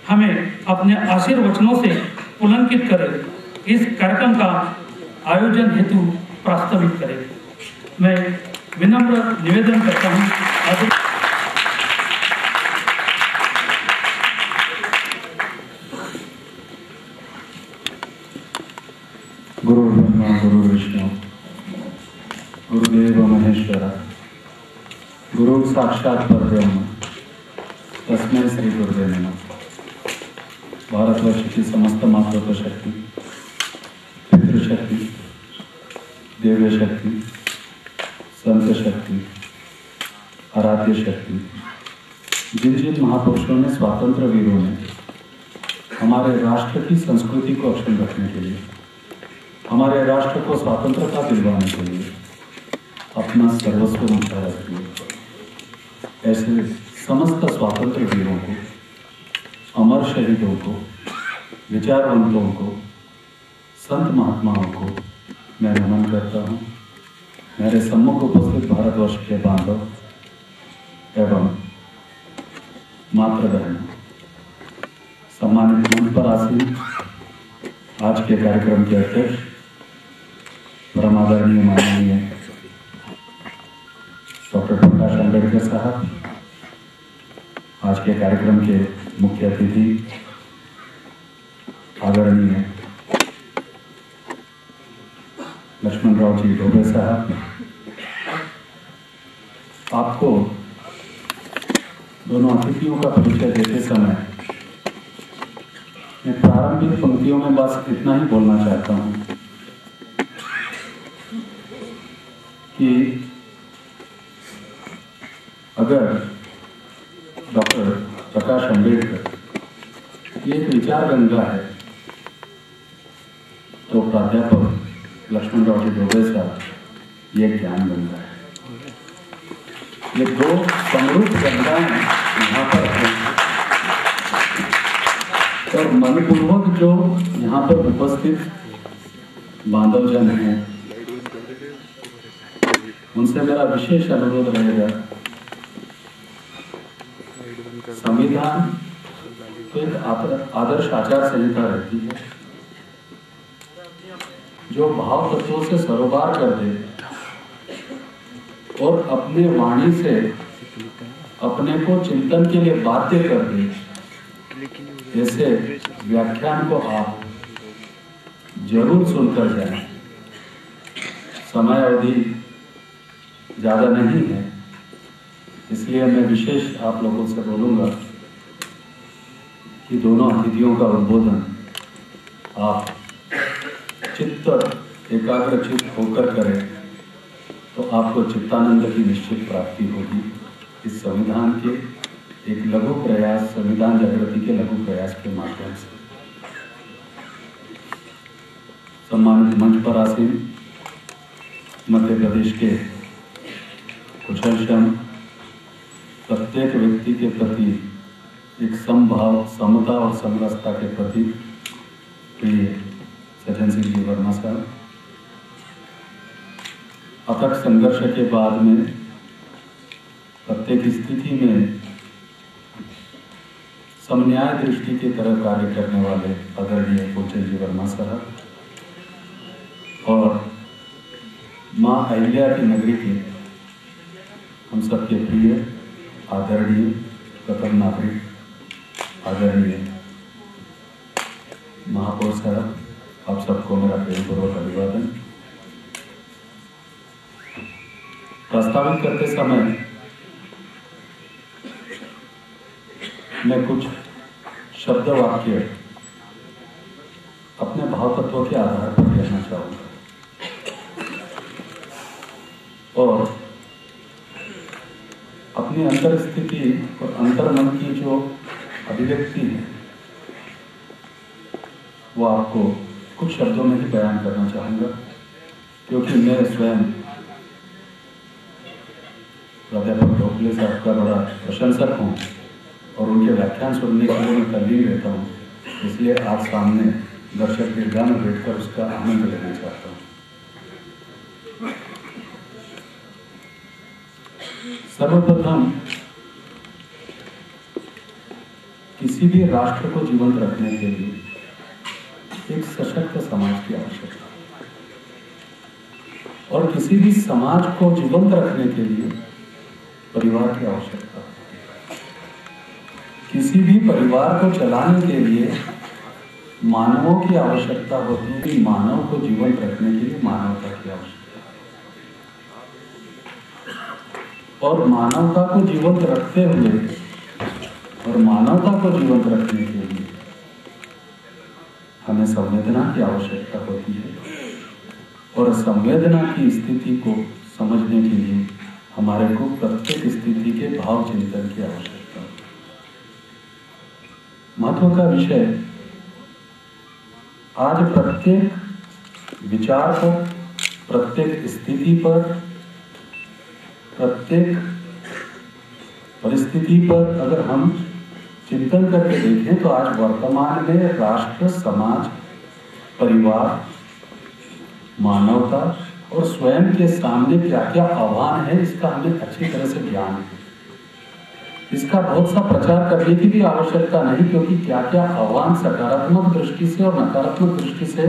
हमें अपने आशीर्वचनों से पुलंकित करे, इस कार्यक्रम का आयोजन हेतु प्रस्तावित करें। मैं विनम्र निवेदन करता हूँ। गुरु ब्रह्मा गुरु विष्णु गुरुदेव महेश्वर गुरु साक्षात परब्रह्म तस्मै श्री गुरुदेव नमः। भारतवर्ष की समस्त मातृत्व शक्ति, पितृशक्ति, देव्य शक्ति, संत शक्ति, आराध्य शक्ति, जिन जिन महापुरुषों ने, स्वातंत्र वीरों ने हमारे राष्ट्र की संस्कृति को अक्षुण्ण रखने के लिए, हमारे राष्ट्र को स्वतंत्रता दिलवाने के लिए अपना सर्वस्व न्यौछावर किया, ऐसे समस्त स्वातंत्र वीरों को, अमर शहीदों को, विचारवंतों को, संत महात्माओं को मैं नमन करता हूँ। मेरे सम्मुख उपस्थित भारतवर्ष के बांधव एवं मातृ बहनों, सम्मानित मंच पर आसीन आज के कार्यक्रम के अध्यक्ष परम आदरणीय माननीय डॉक्टर प्रकाश अम्बेडकर साहब, आज के कार्यक्रम के मुख्य अतिथि आदरणीय लक्ष्मणराव जी ढोबे साहब, आपको दोनों अतिथियों का परिचय देते समय मैं प्रारंभिक पंक्तियों में बस इतना ही बोलना चाहता हूं कि अगर डॉक्टर प्रकाश अम्बेडकर ये एक विचार गंगा है, तो प्राध्यापक लक्ष्मणराव जी ढोबे साहब ये ज्ञान गंगा है। ये दो समरूप गंगाएं यहाँ पर हैं और मनपूर्वक जो यहाँ पर उपस्थित बांधवजन हैं, उनसे मेरा विशेष अनुरोध रहेगा, संविधान तो एक आदर्श आचार संहिता रहती है जो भाव तत्वों से सरोकार कर दे और अपने वाणी से अपने को चिंतन के लिए बाध्य कर दे। ऐसे व्याख्यान को आप जरूर सुनकर जाएं। समय अवधि ज़्यादा नहीं है, इसलिए मैं विशेष आप लोगों से बोलूँगा कि दोनों अतिथियों का उद्बोधन आप चित्त एकाग्रचित होकर करें तो आपको चित्तानंद की निश्चित प्राप्ति होगी। इस संविधान के एक लघु प्रयास, संविधान जागृति के लघु प्रयास के माध्यम से। सम्मानित मंच पर आसीन मध्य प्रदेश के कुशल प्रत्येक व्यक्ति के प्रति एक समभाव, समता और समरसता के प्रति प्रिय सज्जन सिंह जी वर्मा साहब, अथक संघर्ष के बाद में प्रत्येक स्थिति में समन्याय दृष्टि की तरह कार्य करने वाले आदरणीय पूज्य जी वर्मा साहब और माँ अहिल्या की नगरी के हम सबके प्रिय आदरणीय प्रथम नागरिक आदरणीय महापौर साहब, आप सबको मेरा प्रेमपूर्वक अभिवादन। प्रस्तावित करते समय मैं कुछ शब्द वाक्य अपने भाव तत्व के आधार पर कहना चाहूँगा और अपनी अंतर स्थिति और अंतर्मन की जो अभिव्यक्ति है वो आपको कुछ शब्दों में ही बयान करना चाहूँगा, क्योंकि मैं स्वयं प्राध्यापक ढोबले साहब का बड़ा प्रशंसक हूँ और उनके व्याख्यान सुनने के लिए मैं तल्लीन रहता हूँ। इसलिए आज सामने दर्शक दीर्घा में बैठकर उसका आनंद लेना चाहता हूँ। सर्वप्रथम किसी भी राष्ट्र को जीवंत रखने के लिए एक सशक्त समाज की आवश्यकता है, और किसी भी समाज को जीवंत रखने के लिए परिवार की आवश्यकता है। किसी भी परिवार को चलाने के लिए मानवों की आवश्यकता होती है कि मानव को जीवंत रखने के लिए मानवता की आवश्यकता है। और मानवता को जीवंत रखते हुए और मानवता को जीवंत रखने के लिए हमें संवेदना की आवश्यकता होती है, और संवेदना की स्थिति को समझने के लिए हमारे को प्रत्येक स्थिति के भाव चिंतन की आवश्यकता है। महत्व का विषय आज प्रत्येक विचार पर, प्रत्येक स्थिति पर, प्रत्येक परिस्थिति पर अगर हम चिंतन करके देखें तो आज वर्तमान में राष्ट्र, समाज, परिवार, मानवता और स्वयं के सामने क्या क्या आह्वान है, इसका हमें अच्छी तरह से ज्ञान है। इसका बहुत सा प्रचार करने की भी आवश्यकता नहीं, क्योंकि क्या क्या आह्वान सकारात्मक दृष्टि से और नकारात्मक दृष्टि से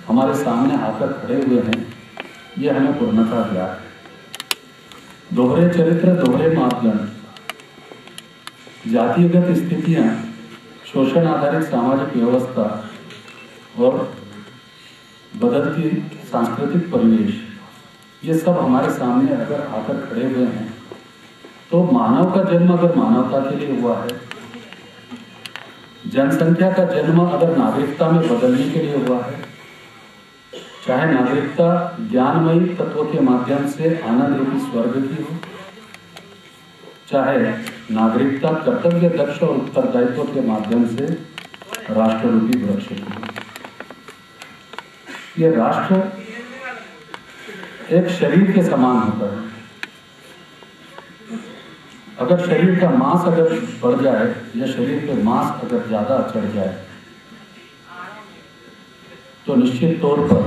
हमारे सामने आकर खड़े हुए हैं, ये हमें पूर्णतः ज्ञात है। दोहरे चरित्र, दोहरे मापदंड, जातिगत स्थितियां, शोषण आधारित सामाजिक व्यवस्था और बदलती सांस्कृतिक परिवेश, ये सब हमारे सामने अगर आकर खड़े हुए हैं तो मानव का जन्म अगर मानवता के लिए हुआ है, जनसंख्या का जन्म अगर नागरिकता में बदलने के लिए हुआ है, चाहे नागरिकता ज्ञानमयी तत्व के माध्यम से आनंद रूपी स्वर्ग की हो, चाहे नागरिकता कर्तव्य दक्ष और उत्तरदायित्व के माध्यम से राष्ट्र रूपी वृक्ष की हो। ये राष्ट्र एक शरीर के समान होता है। अगर शरीर का मांस अगर बढ़ जाए या शरीर पे मांस अगर ज्यादा चढ़ जाए तो निश्चित तौर पर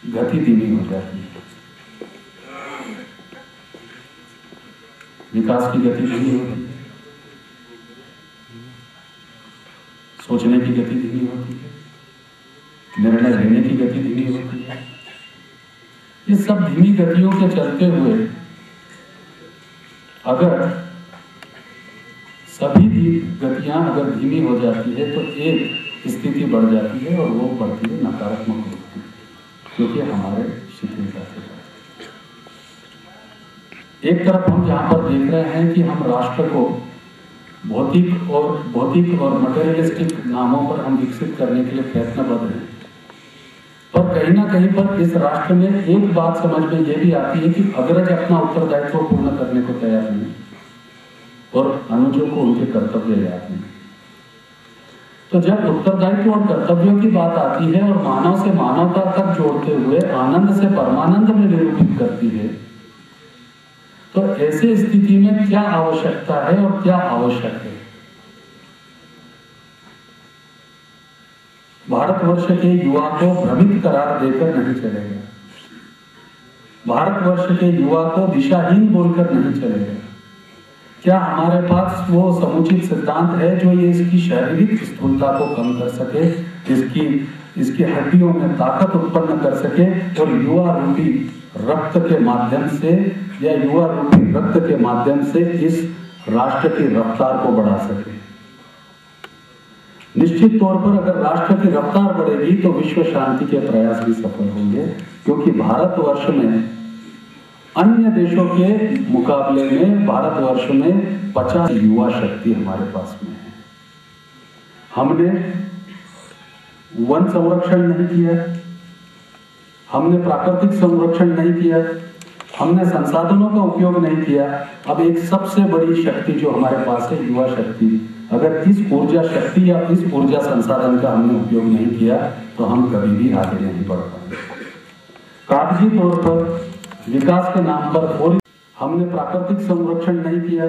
गति धीमी हो जाती है, विकास की गति धीमी होती है, सोचने की गति धीमी होती है, निर्णय लेने की गति धीमी होती है। ये सब धीमी गतियों के चलते हुए अगर सभी गतियां अगर धीमी हो जाती है तो एक स्थिति बढ़ जाती है, और वो बढ़ती है नकारात्मक रूप में, क्योंकि हमारे शिथिलता से। एक तरफ हम जहां पर देख रहे हैं कि हम राष्ट्र को भौतिक और मटेरियलिस्टिक नामों पर हम विकसित करने के लिए प्रयत्नबद्ध हैं, पर कहीं ना कहीं पर इस राष्ट्र में एक बात समझ में यह भी आती है कि अग्रज अपना उत्तरदायित्व पूर्ण करने को तैयार नहीं और अनुजों को उनके कर्तव्य याद नहीं। तो जब उत्तरदायित्व और कर्तव्यों की बात आती है और मानव से मानवता तक जोड़ते हुए आनंद से परमानंद में निरूपित करती है, तो ऐसे स्थिति में क्या आवश्यकता है और क्या आवश्यक है। भारतवर्ष के युवा को भ्रमित करार देकर नहीं चलेगा, भारतवर्ष के युवा को दिशाहीन बोलकर नहीं चलेगा। क्या हमारे पास वो समुचित सिद्धांत है जो ये इसकी शारीरिक स्थूलता को कम कर सके, इसकी हड्डियों में ताकत उत्पन्न कर सके और युवा रूपी रक्त के माध्यम से या युवा रूपी रक्त के माध्यम से इस राष्ट्र की रफ्तार को बढ़ा सके। निश्चित तौर पर अगर राष्ट्र की रफ्तार बढ़ेगी तो विश्व शांति के प्रयास भी सफल होंगे, क्योंकि भारतवर्ष में अन्य देशों के मुकाबले में भारतवर्ष में 50 युवा शक्ति हमारे पास में है। हमने वन संरक्षण नहीं किया, हमने प्राकृतिक संरक्षण नहीं किया, हमने संसाधनों का उपयोग नहीं किया। अब एक सबसे बड़ी शक्ति जो हमारे पास है, युवा शक्ति, अगर इस ऊर्जा शक्ति या इस ऊर्जा संसाधन का हमने उपयोग नहीं किया तो हम कभी भी आगे नहीं बढ़ पाएंगे। कागजी तौर पर विकास के नाम पर हमने प्राकृतिक संरक्षण नहीं किया,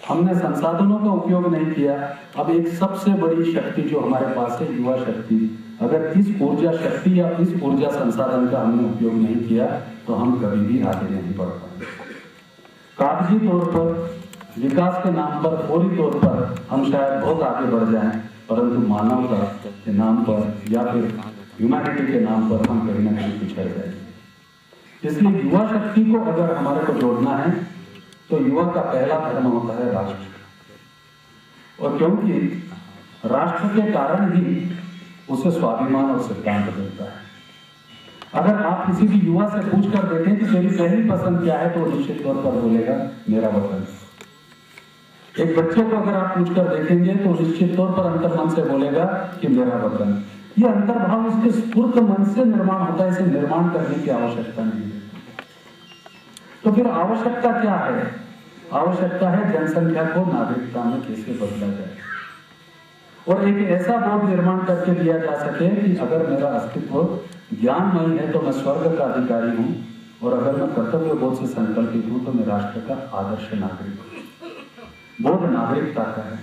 हमने संसाधनों का उपयोग नहीं किया। अब एक सबसे बड़ी शक्ति जो हमारे पास है, युवा शक्ति, अगर इस ऊर्जा शक्ति या इस ऊर्जा संसाधन का हमने उपयोग नहीं किया तो हम कभी भी आगे नहीं बढ़ पाएंगे। कागजी तौर पर विकास के नाम पर फौरी तौर पर हम शायद बहुत आगे बढ़ जाएं, परंतु मानवता के नाम पर या फिर ह्यूमैनिटी के नाम पर हम कहीं ना कहीं पिछड़ जाएंगे। इसलिए युवा शक्ति को अगर हमारे को जोड़ना है तो युवा का पहला धर्म होता है राष्ट्र। और क्योंकि राष्ट्र के कारण ही उसे स्वाभिमान और सिद्धांत मिलता है। अगर आप किसी भी युवा से पूछकर देखें कि तेरी पहली पसंद क्या है, तो निश्चित तौर पर बोलेगा मेरा वतन। एक बच्चे को अगर आप पूछकर देखेंगे तो निश्चित तौर पर अंतर्मन से बोलेगा कि मेरा वतन। ये अंतर्भाव उसके स्फूर्त मन से निर्माण होता है, इसे निर्माण करने की आवश्यकता नहीं है। तो फिर आवश्यकता क्या है? आवश्यकता है जनसंख्या को नागरिकता में कैसे बदला जाए और एक ऐसा बोध निर्माण करके दिया जा सके कि अगर मेरा अस्तित्व ज्ञानमय है तो मैं स्वर्ग का अधिकारी हूं, और अगर मैं कर्तव्य बोध से संकल्पित हूं तो मैं राष्ट्र का आदर्श नागरिक हूं। बोध नागरिकता का है।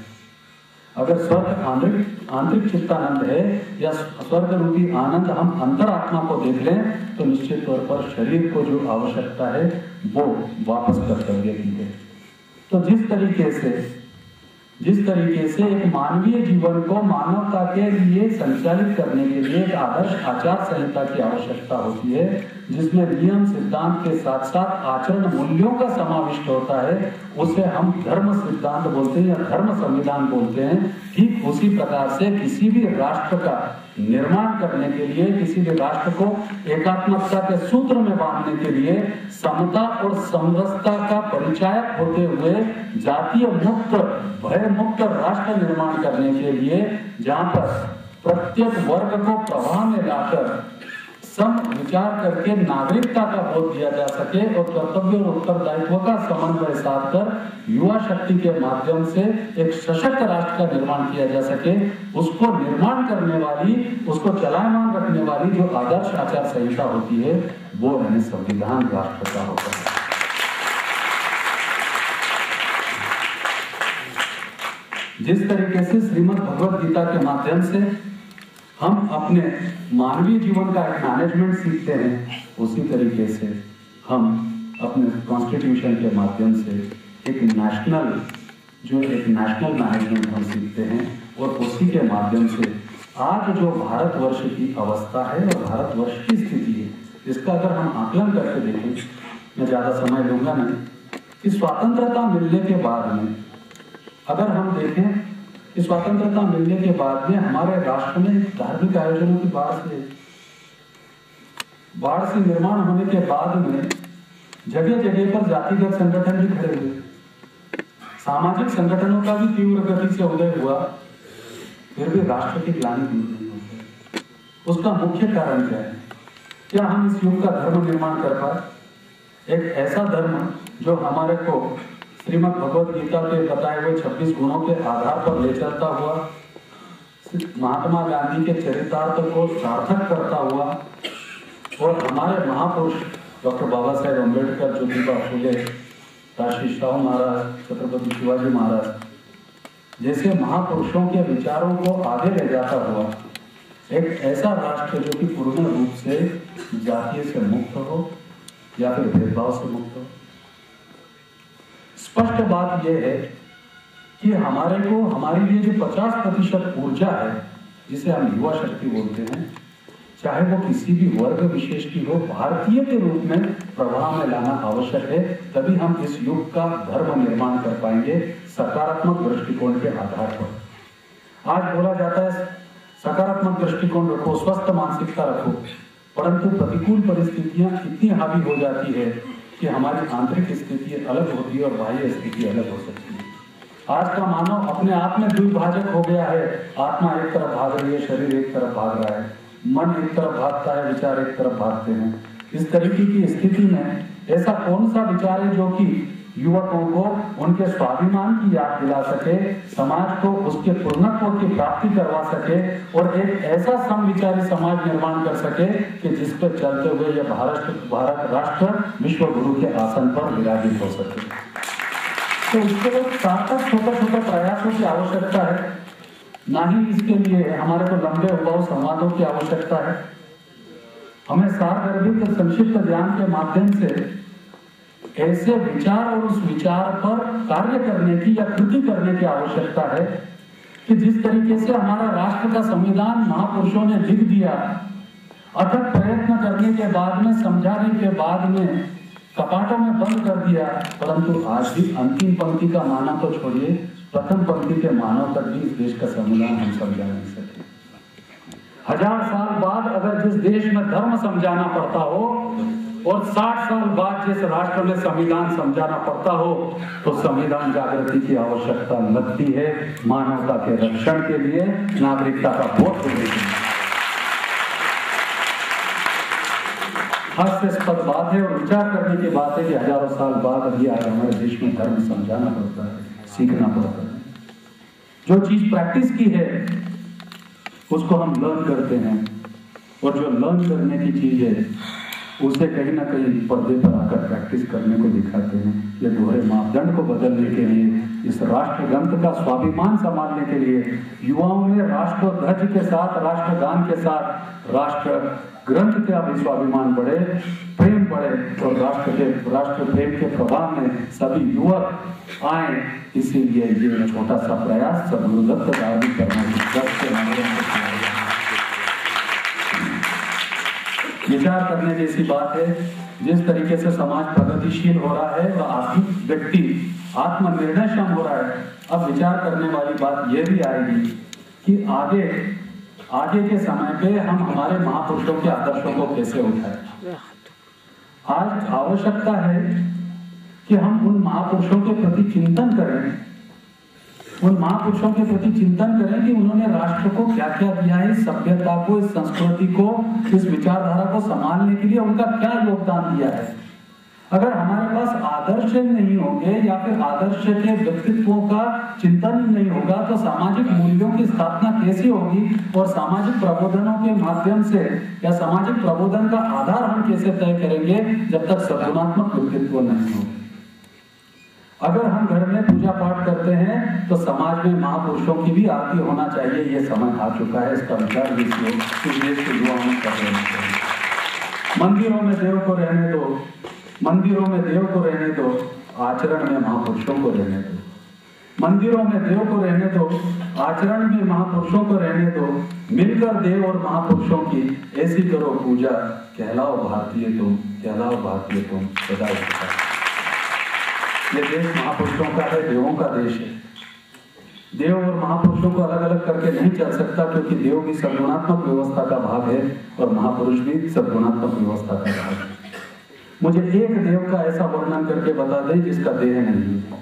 अगर स्वर्ग आंतरिक चित्तानंद है या स्वर्ग रूपी आनंद हम अंतरात्मा को देख लें तो निश्चित तौर पर शरीर को जो आवश्यकता है वो वापस कर्तव्य की है। तो जिस तरीके से एक मानवीय जीवन को मानवता के लिए संचालित करने के लिए एक आदर्श आचार संहिता की आवश्यकता होती है, जिसमें नियम सिद्धांत के साथ साथ आचरण मूल्यों का समाविष्ट होता है, उसे हम धर्म सिद्धांत बोलते हैं या धर्म संविधान बोलते हैं। ठीक उसी प्रकार से किसी भी राष्ट्र का निर्माण करने के लिए, किसी भी राष्ट्र को एकात्मकता के सूत्र में बांधने के लिए, समता और समरसता का परिचायक होते हुए जातीय मुक्त, भय मुक्त राष्ट्र निर्माण करने के लिए, जहां पर प्रत्येक वर्ग को प्रवाह में लाकर सम विचार करके नागरिकता का बोध दिया जा सके और कर्तव्य और उत्तरदायित्व का समन्वय साधकर युवा शक्ति के माध्यम से एक सशक्त राष्ट्र का निर्माण किया जा सके, उसको निर्माण करने वाली, उसको चलायमान रखने वाली जो आदर्श आचार संहिता होती है वो यानी संविधान राष्ट्र का होता है। जिस तरीके से श्रीमद् भगवद गीता के माध्यम से हम अपने मानवीय जीवन का एक मैनेजमेंट सीखते हैं, उसी तरीके से हम अपने कॉन्स्टिट्यूशन के माध्यम से एक नेशनल मैनेजमेंट हम सीखते हैं। और उसी के माध्यम से आज जो भारतवर्ष की अवस्था है और भारतवर्ष की स्थिति है, इसका अगर हम आकलन करके देखें, मैं ज्यादा समय लूंगा नहीं, कि स्वतंत्रता मिलने के बाद में अगर हम देखें कि स्वतंत्रता मिलने के बाद में हमारे राष्ट्र में धार्मिक आयोजनों की बाढ़ से निर्माण होने के बाद में जगह जगह पर जातिगत संगठन भी खड़े हुए, सामाजिक संगठनों का भी तीव्र गति से उदय हुआ, फिर भी राष्ट्र की ग्लानि दूर नहीं होती। उसका मुख्य कारण क्या है? क्या हम इस युग का धर्म निर्माण कर पाए? एक ऐसा धर्म जो हमारे को श्रीमद् भगवद गीता के बताए हुए 26 गुणों के आधार पर ले चलता हुआ, महात्मा गांधी के चरितार्थ को सार्थक करता हुआ, और हमारे महापुरुष डॉक्टर बाबा साहेब अम्बेडकर, ज्योतिबा फुले, राजर्षि शाहू महाराज, छत्रपति शिवाजी महाराज जैसे महापुरुषों के विचारों को आगे ले जाता हुआ एक ऐसा राष्ट्र जो कि पूर्ण रूप से जातीय से मुक्त हो या फिर भेदभाव से मुक्त हो। स्पष्ट बात यह है कि हमारे लिए जो 50% ऊर्जा है, जिसे हम युवा शक्ति बोलते हैं, चाहे वो किसी भी वर्ग विशेष की हो, भारतीय के रूप में प्रवाह में लाना आवश्यक है। तभी हम इस युग का धर्म निर्माण कर पाएंगे सकारात्मक दृष्टिकोण के आधार पर। आज बोला जाता है सकारात्मक दृष्टिकोण रखो, स्वस्थ मानसिकता रखो, परंतु प्रतिकूल परिस्थितियां इतनी हावी हो जाती है कि हमारी आंतरिक स्थिति अलग होती है और बाह्य स्थिति अलग हो सकती है। आज का मानव अपने आप में द्विभाजक हो गया है। आत्मा एक तरफ भाग रही है, शरीर एक तरफ भाग रहा है, मन एक तरफ भागता है, विचार एक तरफ भागते हैं। इस तरीके की स्थिति में ऐसा कौन सा विचार है जो कि युवकों को उनके स्वाभिमान की याद दिला सके, समाज को उसके पूर्णत्व की प्राप्ति करवा सके और एक ऐसा समविचारी समाज निर्माण कर सके कि जिस पर चलते हुए यह भारत राष्ट्र विश्व गुरु के आसन पर विराजित हो सके। तो इसके लिए सार्थक छोटे प्रयासों की आवश्यकता है, ना ही इसके लिए हमारे को लंबे उबाऊ संवादों की आवश्यकता है। हमें सारगर्भित संक्षिप्त ज्ञान के माध्यम से ऐसे विचार और उस विचार पर कार्य करने की या कृति करने की आवश्यकता है कि जिस तरीके से हमारा राष्ट्र का संविधान महापुरुषों ने लिख दिया, अथक प्रयत्न करने के बाद में, समझाने के बाद में कपाटों में बंद कर दिया, परंतु आज भी अंतिम पंक्ति का मानव तो छोड़िए, प्रथम पंक्ति के मानव तक भी इस देश का संविधान हम समझा नहीं सके। 1000 साल बाद अगर जिस देश में धर्म समझाना पड़ता हो और 60 साल बाद जिस राष्ट्र में संविधान समझाना पड़ता हो, तो संविधान जागृति की आवश्यकता लगती है मानवता के रक्षण के लिए, नागरिकता का बोध देने के लिए। हास्यास्पद बात है और विचार करने की बात है कि हजारों साल बाद अभी आज हमारे देश में धर्म समझाना पड़ता है, सीखना पड़ता है। जो चीज प्रैक्टिस की है उसको हम लर्न करते हैं, और जो लर्न करने की चीज है उसे कहीं ना कहीं पर्दे पर आकर प्रैक्टिस करने को दिखाते हैं। ये दोहरे मापदंड को बदलने के लिए, इस राष्ट्र ग्रंथ का स्वाभिमान संभालने के लिए युवाओं में राष्ट्रध्वज के साथ, राष्ट्रगान के साथ राष्ट्र ग्रंथ का भी स्वाभिमान बढ़े, प्रेम बढ़े, और राष्ट्र प्रेम के प्रभाव में सभी युवक आए। इसीलिए ये छोटा सा प्रयास सदगुरुदत्त धार्मिक विचार करने जैसी बात है। जिस तरीके से समाज प्रगतिशील हो रहा है और आर्थिक व्यक्ति आत्मनिर्णयक्षम हो रहा है, अब विचार करने वाली बात यह भी आएगी कि आगे के समय पे हम हमारे महापुरुषों के आदर्शों को कैसे उठाएं। आज आवश्यकता है कि हम उन महापुरुषों के प्रति चिंतन करें, उन महापुरुषों के प्रति चिंतन करें कि उन्होंने राष्ट्र को क्या क्या दिया है, इस सभ्यता को, इस संस्कृति को, इस विचारधारा को संभालने के लिए उनका क्या योगदान दिया है। अगर हमारे पास आदर्श नहीं होंगे या फिर आदर्श के व्यक्तित्वों का चिंतन नहीं होगा, तो सामाजिक मूल्यों की स्थापना कैसी होगी और सामाजिक प्रबोधनों के माध्यम से या सामाजिक प्रबोधन का आधार हम कैसे तय करेंगे जब तक सद्गुणात्मक व्यक्तित्व नहीं हो। अगर हम घर में पूजा पाठ करते हैं तो समाज में महापुरुषों की भी आरती होना चाहिए। ये समय आ चुका है, इसका विचार भी इस देश के युवाओं में कर लेना चाहिए। मंदिरों में देव को रहने दो, मंदिरों में देव को रहने दो, आचरण में महापुरुषों को रहने दो। मंदिरों में देव को रहने दो, आचरण में महापुरुषों को रहने दो। मिलकर देव और महापुरुषों की ऐसी करो पूजा, कहलाओ भारतीय तुम, कहलाओ भारतीय तुम सदा। ये देश महापुरुषों का है, देवों का देश है। देव और महापुरुषों को अलग अलग करके नहीं चल सकता, क्योंकि देव भी सद्गुणात्मक व्यवस्था का भाग है और महापुरुष भी सद्गुणात्मक व्यवस्था का भाग है। मुझे एक देव का ऐसा वर्णन करके बता दें जिसका देह नहीं है,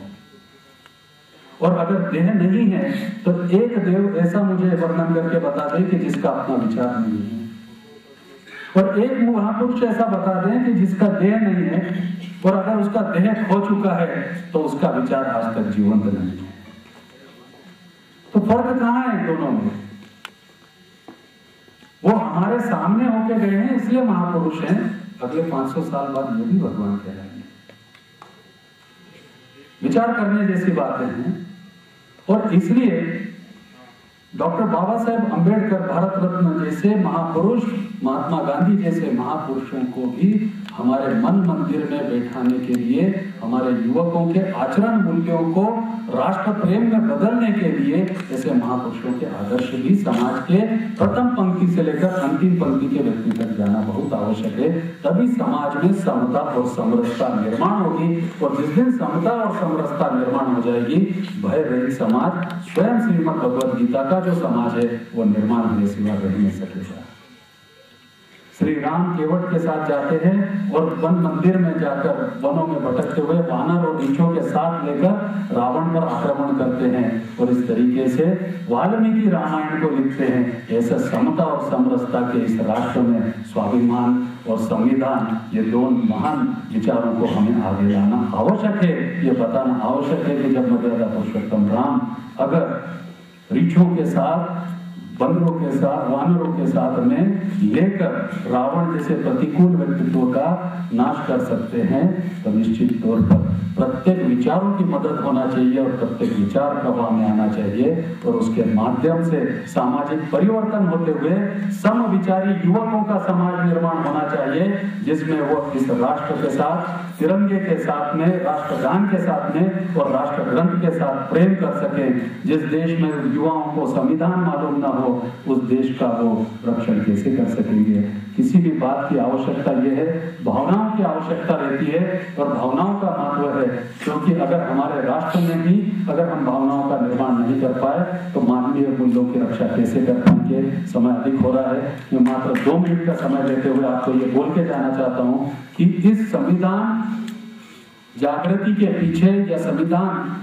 और अगर देह नहीं है तो एक देव ऐसा मुझे वर्णन करके बता दें कि जिसका अपना विचार नहीं है, और एक महापुरुष ऐसा बता दें कि जिसका देह नहीं है और अगर उसका देह खो चुका है तो उसका विचार आज तक जीवंत नहीं है। तो फर्क कहां है दोनों में? वो हमारे सामने होके गए हैं इसलिए महापुरुष हैं, अगले 500 साल बाद ये भी भगवान कहलाएंगे। विचार करने जैसी बातें हैं, और इसलिए डॉक्टर बाबा साहेब अंबेडकर, भारत रत्न जैसे महापुरुष, महात्मा गांधी जैसे महापुरुषों को भी हमारे मन मंदिर में बैठाने के लिए, हमारे युवकों के आचरण मूल्यों को राष्ट्र प्रेम में बदलने के लिए ऐसे महापुरुषों के आदर्श भी समाज के प्रथम पंक्ति से लेकर अंतिम पंक्ति के व्यक्ति तक जाना बहुत आवश्यक है। तभी समाज में समता और समरसता निर्माण होगी, और जिस दिन समता और समरसता निर्माण हो जाएगी, भय रहित समाज, स्वयं श्रीमद् भगवद गीता का जो समाज है वो निर्माण होने सिवा रह नहीं सकेगा। श्री राम केवट के साथ जाते हैं और वन मंदिर में जाकर वनों में भटकते हुए वानर और रीछों के साथ लेकर रावण पर आक्रमण करते हैं, और इस तरीके से वाल्मीकि रामायण को लिखते हैं। ऐसे समता और समरसता के इस राष्ट्र में स्वाभिमान और संविधान, ये दोनों महान विचारों को हमें आगे लाना आवश्यक है। ये बताना आवश्यक है कि जब मर्यादा पुरुषोत्तम राम अगर रीछों के साथ बंदरों के साथ, वानरों के साथ में लेकर रावण जैसे प्रतिकूल व्यक्तित्व का नाश कर सकते हैं, तो निश्चित तौर पर प्रत्येक विचारों की मदद होना चाहिए और प्रत्येक विचार प्रवाह में आना चाहिए और उसके माध्यम से सामाजिक परिवर्तन होते हुए समविचारी युवकों का समाज निर्माण होना चाहिए, जिसमें वो इस राष्ट्र के साथ, तिरंगे के साथ में, राष्ट्रगान के साथ में और राष्ट्र ग्रंथ के साथ प्रेम कर सके। जिस देश में युवाओं को संविधान मालूम ना हो, उस देश का वो रक्षण कैसे कर सकेंगे? किसी भी बात की आवश्यकता यह है, भावनाओं की आवश्यकता रहती है और भावनाओं का महत्व है, क्योंकि अगर हमारे राष्ट्र में ही अगर हम भावनाओं का निर्माण नहीं कर पाए तो मानवीय मूल्यों की रक्षा कैसे कर पाएंगे? समय अधिक हो रहा है, मैं मात्र 2 मिनट का समय लेते हुए आपको ये बोल के जाना चाहता हूँ कि इस संविधान जागृति के पीछे या संविधान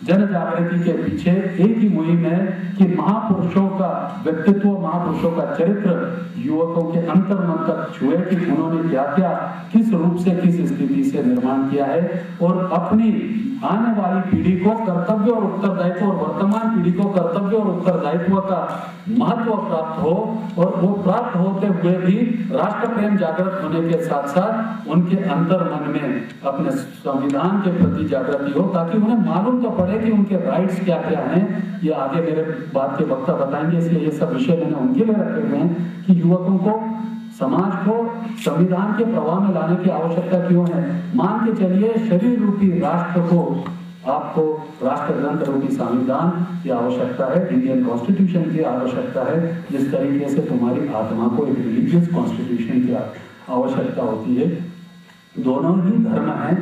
जन जागृति के पीछे एक ही मुहिम है कि महापुरुषों का व्यक्तित्व, महापुरुषों का चरित्र युवकों के अंतर मन तक छुए कि उन्होंने क्या क्या, किस रूप से, किस स्थिति से निर्माण किया है और अपनी आने वाली पीढ़ी को कर्तव्य और उत्तरदायित्व और वर्तमान पीढ़ी को कर्तव्य और उत्तरदायित्व का महत्व प्राप्त हो और वो प्राप्त होते हुए भी राष्ट्र प्रेम जागृत होने के साथ साथ उनके अंतर मन में अपने संविधान के प्रति जागृति हो, ताकि उन्हें मालूम तो पड़े कि उनके राइट्स क्या क्या हैं। ये आगे मेरे बात के वक्ता बताएंगे, इसलिए ये सब विषय मैंने उनके लिए रखे हुए हैं कि युवकों को, समाज को संविधान के प्रवाह में लाने की आवश्यकता क्यों है। मान के चलिए शरीर रूपी राष्ट्र को आपको राष्ट्र ग्रंथ रूपी संविधान की आवश्यकता है, इंडियन कॉन्स्टिट्यूशन की आवश्यकता है, जिस तरीके से तुम्हारी आत्मा को एक रिलीजियस कॉन्स्टिट्यूशन की आवश्यकता होती है। दोनों ही धर्म है,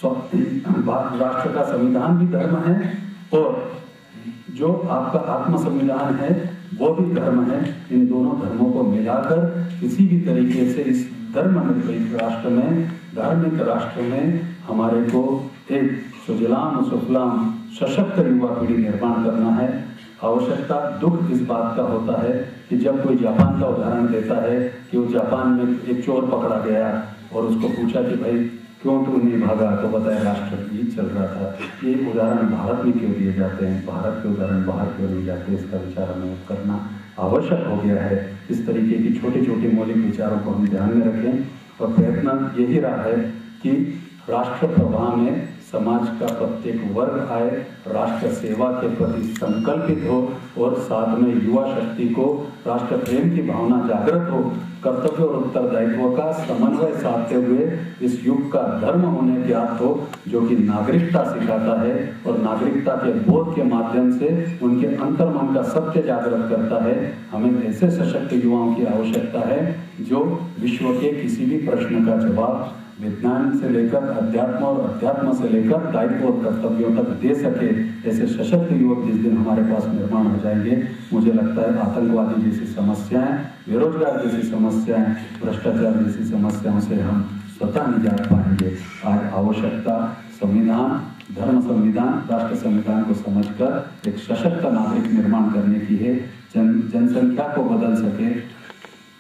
राष्ट्र का संविधान भी धर्म है और जो आपका आत्म संविधान है वो भी धर्म है। इन दोनों धर्मों को मिलाकर किसी भी तरीके से इस धर्मनिरपेक्ष राष्ट्र में, धार्मिक राष्ट्र में हमारे को एक सुजलाम सुफलाम सशक्त युवा पीढ़ी निर्माण करना है। आवश्यकता, दुख इस बात का होता है कि जब कोई जापान का उदाहरण देता है कि वो जापान में एक चोर पकड़ा गया और उसको पूछा कि भाई क्यों तू नहीं भागा, तो बताया राष्ट्रहित चल रहा था। ये उदाहरण भारत में क्यों दिए जाते हैं, भारत के उदाहरण बाहर क्यों नहीं जाते, इसका विचार हमें करना आवश्यक हो गया है। इस तरीके की छोटे छोटे मौलिक विचारों को हम ध्यान में रखें और प्रयत्न यही रहा है कि राष्ट्र प्रवाह में समाज का प्रत्येक वर्ग आए, राष्ट्र सेवा के प्रति संकल्पित हो और साथ में युवा शक्ति को राष्ट्र प्रेम की भावना जागृत हो, कर्तव्य और उत्तरदायित्व का समन्वय साधते हुए इस युग का धर्म उन्हें ज्ञात हो, जो कि नागरिकता सिखाता है और नागरिकता के बोध के माध्यम से उनके अंतर्मन का सत्य जागृत करता है। हमें ऐसे सशक्त युवाओं की आवश्यकता है जो विश्व के किसी भी प्रश्न का जवाब विज्ञान से लेकर अध्यात्म और अध्यात्म से लेकर दायित्व और कर्तव्यों तक दे सके। ऐसे सशक्त युवक जिस दिन हमारे पास निर्माण हो जाएंगे, मुझे लगता है आतंकवादी जैसी समस्याएं, बेरोजगार जैसी समस्याएं, भ्रष्टाचार जैसी समस्याओं से हम स्वतः निजात पाएंगे। आज आवश्यकता संविधान, धर्म संविधान, राष्ट्र संविधान को समझकर एक सशक्त नागरिक निर्माण करने की है। जनसंख्या को बदल सके,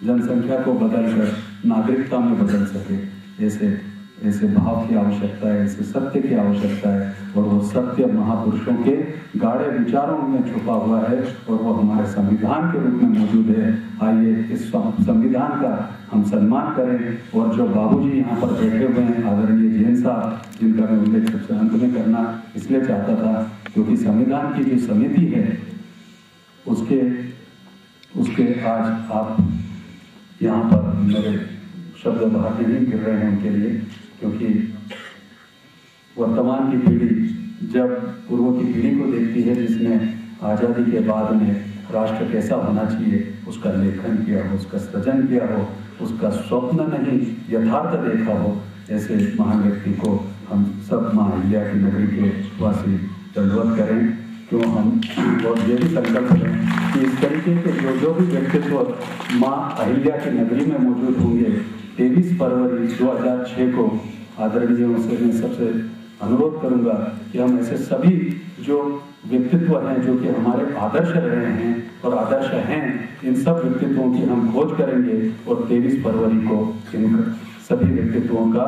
जनसंख्या को बदलकर नागरिकता में बदल सके, ऐसे भाव की आवश्यकता है, ऐसे सत्य की आवश्यकता है और वो सत्य महापुरुषों के गाढ़े विचारों में छुपा हुआ है और वो हमारे संविधान के रूप में मौजूद है। आइए इस संविधान का हम सम्मान करें और जो बाबूजी यहाँ पर बैठे हुए हैं, आदरणीय जैन साहब, जिनका मैं उल्लेख सबसे अंत में करना इसलिए चाहता था क्योंकि संविधान की जो समिति है उसके आज आप यहाँ पर मेरे शब्द बाहर नहीं गिर रहे हैं उनके लिए, क्योंकि वर्तमान की पीढ़ी जब पूर्व की पीढ़ी को देखती है जिसने आज़ादी के बाद में राष्ट्र कैसा होना चाहिए उसका लेखन किया हो, उसका सृजन किया हो, उसका स्वप्न नहीं यथार्थ देखा हो, ऐसे महान व्यक्ति को हम सब माँ अहिल्या की नगरी के वासी दंडवत करें। क्यों हम और ये भी संकल्प करें कि इस तरीके के जो भी व्यक्तित्व माँ अहिल्या की नगरी में मौजूद होंगे, 23 फरवरी 2006 को आदरणीयों से मैं सबसे अनुरोध करूंगा कि हम ऐसे सभी जो व्यक्तित्व हैं जो कि हमारे आदर्श रहे हैं और आदर्श हैं, इन सब व्यक्तित्वों की हम खोज करेंगे और 23 फरवरी को इन सभी व्यक्तित्वों का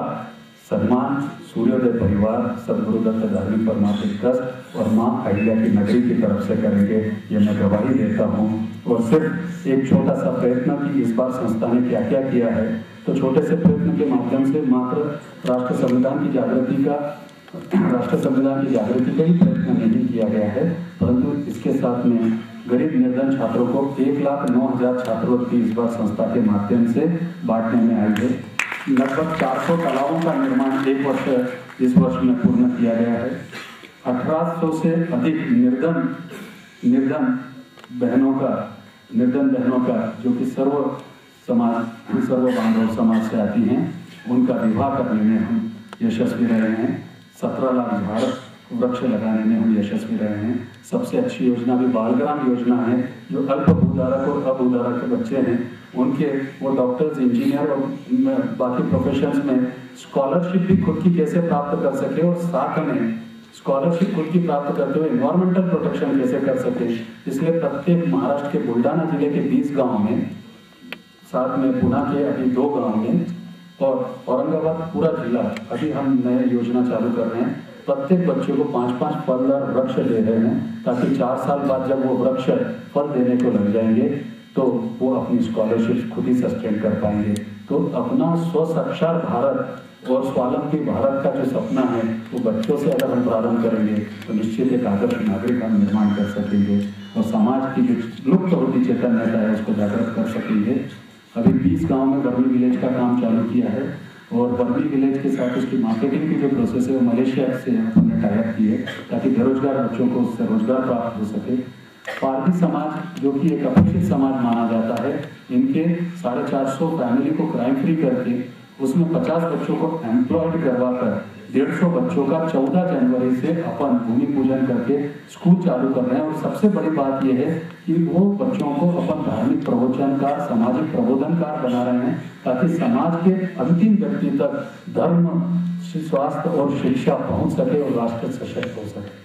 सम्मान, सूर्योदय परिवार, सदगुरुदत्त धार्मिक परमार्थिक ट्रस्ट और माँ अहिल्या की नगरी की तरफ से करेंगे, ये मैं गवाही देता हूँ। और सिर्फ एक छोटा सा प्रयत्न कि इस बार संस्था ने क्या क्या किया है, तो छोटे से प्रयत्न के माध्यम से मात्र राष्ट्र संविधान की जागृति का ही प्रयत्न नहीं किया गया है, परंतु इसके साथ में गरीब निर्धन छात्रों को 1,09,000 छात्रवृत्ति इस बार संस्था के माध्यम से बांटने में आई है। लगभग 400 तालाबों का निर्माण इस वर्ष में पूर्ण किया गया है। 1800 से अधिक निर्धन बहनों का जो कि सर्व बांधव समाज से आती हैं, उनका विवाह करने में हम यशस्वी रहे हैं। 17 लाख झाड़ वृक्ष लगाने में हम यशस्वी रहे हैं। सबसे अच्छी योजना भी बालग्राम योजना है, जो अल्प भूधारक और अभूधारक के बच्चे हैं, उनके वो डॉक्टर्स, इंजीनियर और बाकी प्रोफेशंस में स्कॉलरशिप भी खुद की कैसे प्राप्त कर सके, और साथ में स्कॉलरशिप खुद की प्राप्त करते हुए एनवायरमेंटल प्रोटेक्शन कैसे कर सके। इसलिए प्रत्येक महाराष्ट्र के बुल्डाना जिले के 20 गाँव में, साथ में पुणे के अभी 2 गाँव में, और औरंगाबाद पूरा जिला अभी हम नए योजना चालू कर रहे हैं। प्रत्येक बच्चे को 5-5 फलदार वृक्ष दे रहे हैं, ताकि 4 साल बाद जब वो वृक्ष फल देने को लग जाएंगे तो वो अपनी स्कॉलरशिप खुद ही सस्टेन कर पाएंगे। तो अपना स्वसाक्षर भारत और स्वावलंबी भारत का जो सपना है, वो बच्चों से अगर हम प्रारंभ करेंगे तो निश्चित एक आदर्श नागरिक हम निर्माण कर सकेंगे और समाज की जो लुप्त होती चेतन्यता है उसको जागृत कर सकेंगे। अभी 20 गाँव में वर्मी विलेज का काम चालू किया है, और वर्मी विलेज के साथ उसकी मार्केटिंग की जो प्रोसेस है वो मलेशिया से हमने टाइप की है, ताकि बेरोजगार बच्चों को उससे रोजगार प्राप्त हो सके। पारधी समाज जो कि एक अपेक्षित समाज माना जाता है, इनके 450 फैमिली को क्राइम फ्री करके उसमें 50 बच्चों को एम्प्लॉयड करवाकर 150 बच्चों का 14 जनवरी से अपन भूमि पूजन करके स्कूल चालू कर रहे हैं। और सबसे बड़ी बात यह है कि वो बच्चों को अपन धार्मिक प्रवचनकार, सामाजिक प्रबोधनकार बना रहे हैं, ताकि समाज के अंतिम व्यक्ति तक धर्म, स्वास्थ्य और शिक्षा पहुंच सके और राष्ट्र सशक्त हो सके।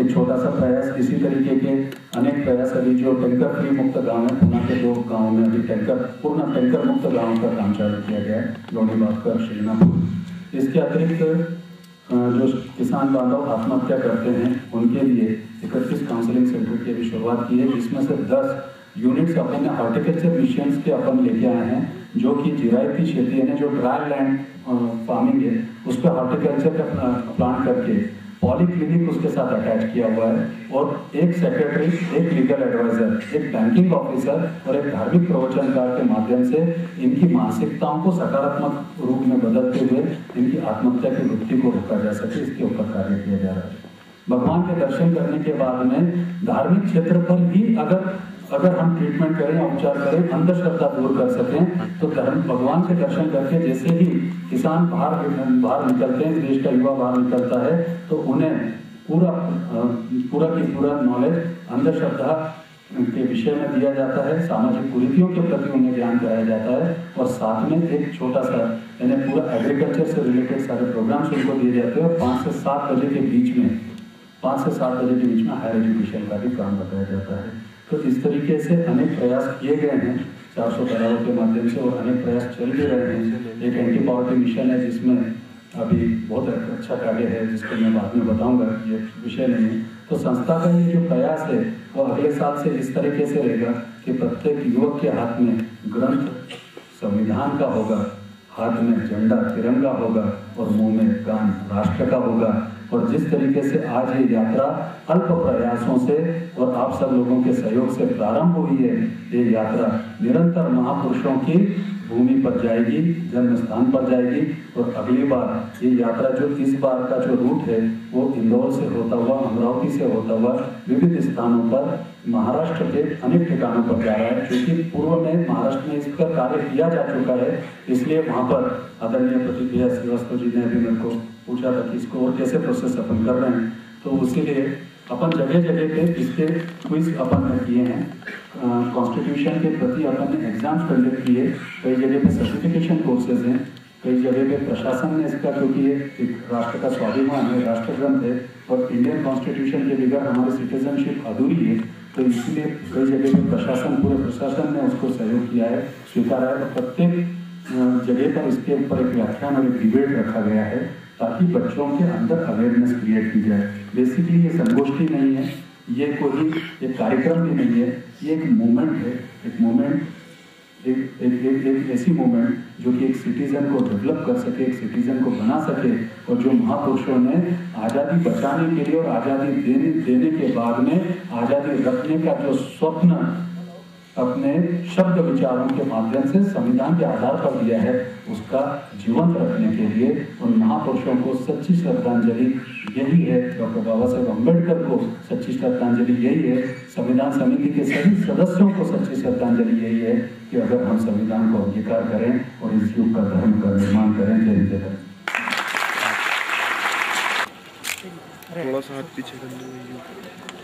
एक छोटा सा प्रयास, इसी तरीके के अनेक प्रयास अभी जो टैंकर फ्री मुक्त गांव है, पुणे के 2 गाँव में अभी पूर्ण टैंकर मुक्त गाँव का काम चालू किया गया है, लोनीबाकर, श्रीनापुर। इसके अतिरिक्त जो किसान बांधव आत्महत्या करते हैं उनके लिए 31 काउंसलिंग सेंटर की अभी शुरुआत की है, जिसमें से 10 यूनिट्स अपने हॉर्टिकल्चर मिशन के अपन लेके आए हैं, जो कि जिरायती खेती है, जो ड्राई लैंड फार्मिंग है, उस पर हॉर्टिकल्चर का प्लांट करके पॉलीक्लिनिक उसके साथ अटैच किया हुआ है, और एक सेक्रेटरी, एक लीगल एडवाइजर, एक बैंकिंग ऑफिसर और एक धार्मिक प्रवचनकार के माध्यम से इनकी मानसिकताओं को सकारात्मक रूप में बदलते हुए इनकी आत्महत्या की वृत्ति को रोका जा सके, इसके ऊपर कार्य किया जा रहा है। भगवान के दर्शन करने के बाद में धार्मिक क्षेत्र पर ही अगर हम ट्रीटमेंट करें, उपचार करें, अंधश्रद्धा दूर कर सकें, तो भगवान के दर्शन करके जैसे ही किसान बाहर निकलते हैं, देश का युवा बाहर निकलता है, तो उन्हें पूरा नॉलेज अंधश्रद्धा के विषय में दिया जाता है, सामाजिक कुरीतियों के प्रति उन्हें ज्ञान कराया जाता है, और साथ में एक छोटा सा यानी पूरा एग्रीकल्चर से रिलेटेड सारे प्रोग्राम्स उनको दिए जाते हैं, और 5 से 7 बजे के बीच में हायर एजुकेशन का भी काम बताया जाता है। तो इस तरीके से अनेक प्रयास किए गए हैं 400 तालाबों के माध्यम से, और अनेक प्रयास चल भी रहे हैं। एक एंटी पॉवर्टी मिशन है, जिसमें अभी बहुत अच्छा कार्य है, जिसको मैं बाद में बताऊंगा, ये विषय नहीं है। तो संस्था का ये जो प्रयास है वो अगले साल से इस तरीके से रहेगा कि प्रत्येक युवक के हाथ में ग्रंथ संविधान का होगा, हाथ में झंडा तिरंगा होगा, और मुंह में गान राष्ट्र का होगा। और जिस तरीके से आज ये यात्रा अल्प प्रयासों से और आप सब लोगों के सहयोग से प्रारंभ हुई है, ये यात्रा निरंतर महापुरुषों की भूमि पर जाएगी, जन्म स्थान पर जाएगी। और अगली बार ये यात्रा जो इस बार का जो रूट है वो इंदौर से होता हुआ, अमरावती से होता हुआ विविध स्थानों पर महाराष्ट्र के अनेक ठिकानों पर जा रहा है, क्योंकि पूर्व में महाराष्ट्र में इसका कार्य किया जा चुका है। इसलिए वहाँ पर आदरणीय प्रतिक्रिया श्रीवास्तव जी ने भी मेरे को पूछा था कि इसको और कैसे प्रोसेस अपन कर रहे हैं, तो इसीलिए अपन जगह जगह पे इसके क्विज अपन ने किए हैं। कॉन्स्टिट्यूशन के प्रति अपन ने एग्जाम्स कंडक्ट किए, कई जगह पे सर्टिफिकेशन कोर्सेज हैं, कई जगह पे प्रशासन ने इसका, क्योंकि ये एक राष्ट्र का स्वाभिमान है, राष्ट्र ग्रंथ है, और इंडियन कॉन्स्टिट्यूशन के बगैर हमारी सिटीजनशिप अधूरी है, तो इसलिए कई जगह पे पूरे प्रशासन ने उसको सहयोग किया है, स्वीकारा है। तो प्रत्येक जगह पर इसके ऊपर एक व्याख्यान और एक डिबेट रखा गया है ताकि बच्चों के अंदर अवेयरनेस क्रिएट की जाए। बेसिकली ये संगोष्ठी नहीं है, ये कोई एक कार्यक्रम भी नहीं है, ये एक मूवमेंट है। एक मूवमेंट, एक ऐसी मूवमेंट जो कि एक सिटीजन को डेवलप कर सके, एक सिटीजन को बना सके, और जो महापुरुषों ने आज़ादी बचाने के लिए और आज़ादी देने के बाद में आज़ादी रखने का जो स्वप्न अपने शब्द विचारों के माध्यम से संविधान के आधार पर दिया है, उसका जीवंत रखने के लिए उन महापुरुषों को सच्ची श्रद्धांजलि यही है। डॉक्टर बाबा साहेब अम्बेडकर को सच्ची श्रद्धांजलि यही है, संविधान समिति के सभी सदस्यों को सच्ची श्रद्धांजलि यही है कि अगर हम संविधान को अंगीकार करें और इस युग का धर्म का निर्माण करें। जय हिंद। थोड़ा सा हाथ पीछे कर लो।